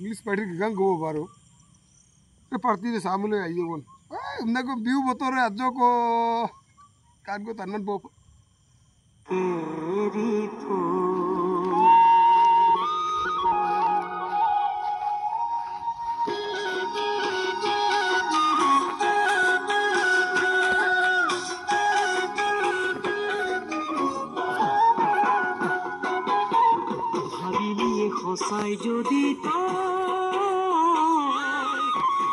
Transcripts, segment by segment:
English party गान गो बारो ए party ने सामने आइए बोल हमने को व्यू बतो रे आज को कान को तनमन बो সসাই যদি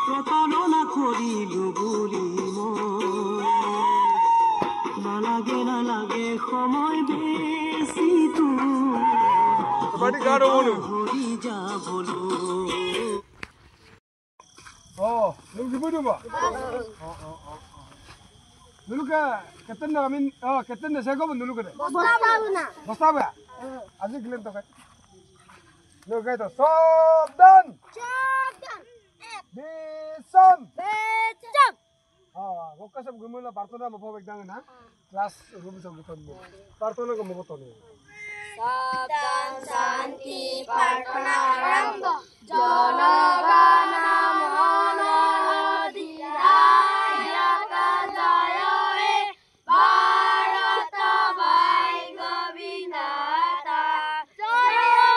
প্রতারণা করিলু বুলি নালাগে সময় বেশি बाटी गाड़ो बोलो হরি যা বলো lu gitu ba dulu ka keten na amin keten na sego dulu ka basta ba aji kilen to ka lu ka to sabdan bisan goka sab gumula partona mo pabek dang na class room sa guton mo partona ko mo boton sabdan santi partona arambo janagana mono didaya kajaya e bharata bhai govinata jaya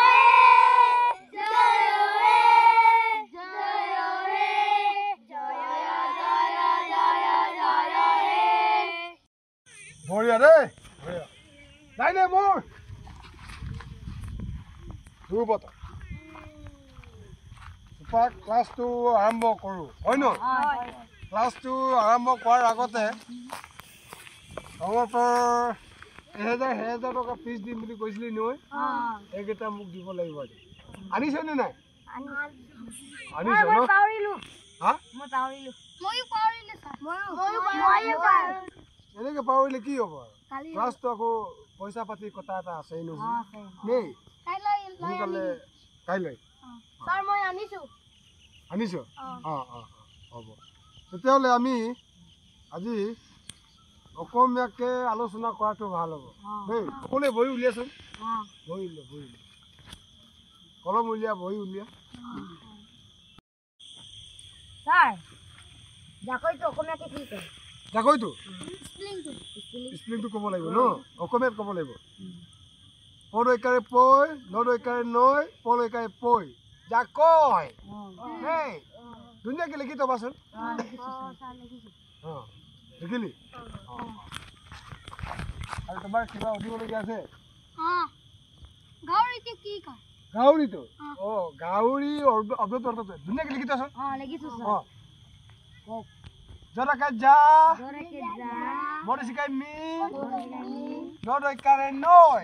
बढ़िया रे बढ़िया नहीं नहीं मोर तू बता super class 2 आरंभ करू হয় ন क्लास 2 आरंभ কৰাৰ আগতে আমাৰ 1000 টকা ফিজ দিম বুলি কৈছিলি নয় এইকেইটা মোক দিব লাগিব আনিছ নে নাই আনিছ ন পাউৰিলো হা মই পাউৰিলো স্যাৰ ময়ো পাউৰিলো এনেকে পাউৰিলে কি হ'ব ক্লাস তো আকৌ পইচা পাতি কথা এটা আছে নহয় নেই কাইলৈ স্যার মই আনিছো হ'ব তেতিয়াহ'লে আমি আজি অসমীয়াকে আলোচনা কৰাটো ভাল হ'ব দেই সকলোৱে বহি উলিয়াচোন বহি কলম উলিয়া বহি উলিয়া স্যার জাকৈটো অসমীয়াকে কি কয় জাকৈটো স্পেলিংটো ক'ব লাগিব ন অসমীয়াত ক'ব লাগিব পৰৈকাৰে পৈ নৰৈকাৰে নৈ পৰৈকাৰে পৈ জাকৈ হেই ধুনীয়াকৈ লিখি থবাচোন লিখিলি আৰু তোমাৰ কিবা সুধিবলগীয়া আছে গাউৰিকে কি কয় গাউৰিটো গাউৰি অৰ্ধটো ধুনীয়াকৈ লিখি থোৱাচোন লিখিছো জৰাকে যা মৰিচিকাই মি নৰৈকাৰে নৈ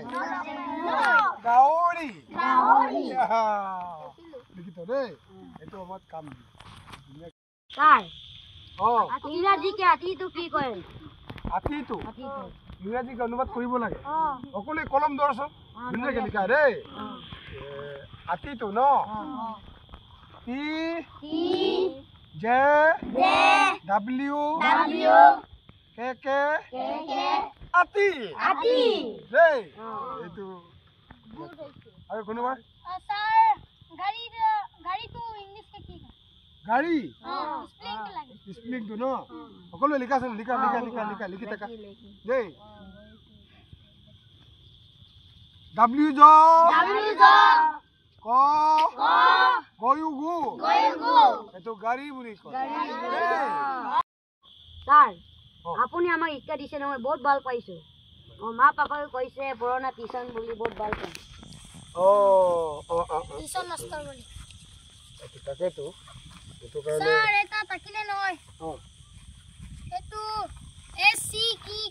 গাউৰি লিখি থ দেই এইটো আমাৰ কাম স্যাৰ ইংৰাজীকে আতিটো কি কয় আতিটো ইংৰাজীকে অনুবাদ কৰিব লাগে সকলোৱে কলম ধৰচোন ধুনীয়াকৈ লিখা দেই আতিটো ন টি জে ডাব্লিউ কে আতি দেই এইটো আৰু কোনোবা স্যাৰ গাড়িটো ইংলিশকে কি কয় গাড়ী স্প্লিংটো লাগে স্প্লিংটো ন সকলোৱে লিখাচোন লিখা লিখি থাকা দেই ডাব্লিউ জ ক গয়ু গু এইটো গাড়ী বুলি কয় স্যার আপুনি আমাক শিক্ষা দিছে নহয় বহুত ভাল পাইছো মা পাপাই কৈছে পুৰণা টিউশন বুলি বহুত ভাল পাই টিউশন মাস্টাৰ বুলি এইটো তাকেতো এইটো কাৰণে স্যার এটা তাকিলে নহয় এটো এসি কি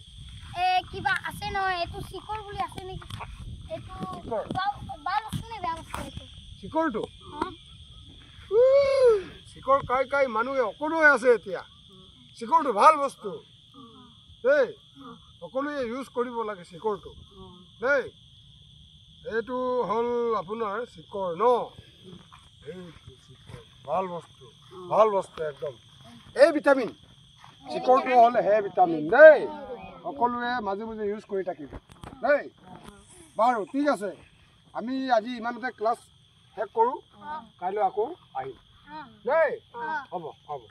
কিবা আছে নহয় এটো শিকৰ বুলি আছে নেকি এটো ভাল আছে নে বেয়া আছে এটো শিকৰটো শিকৰ কাই মানুহে অকণোৱে আছে এতিয়া শিকৰটো ভাল বস্তু দেই সকলোৱে ইউজ কৰিব লাগে শিকৰটো দেই এইটো হ'ল আপোনাৰ শিকৰ ন এইটো শিকৰ ভাল বস্তু একদম এই ভিটামিন শিকৰটো হ'লে হে ভিটামিন দেই সকলোৱে মাজে মাজে ইউজ কৰি থাকিব দেই বাৰু ঠিক আছে আমি আজি ইমানতে ক্লাছ শেষ কৰোঁ কাইলৈ আকৌ আহিম অঁ দেই অঁ হ'ব হ'ব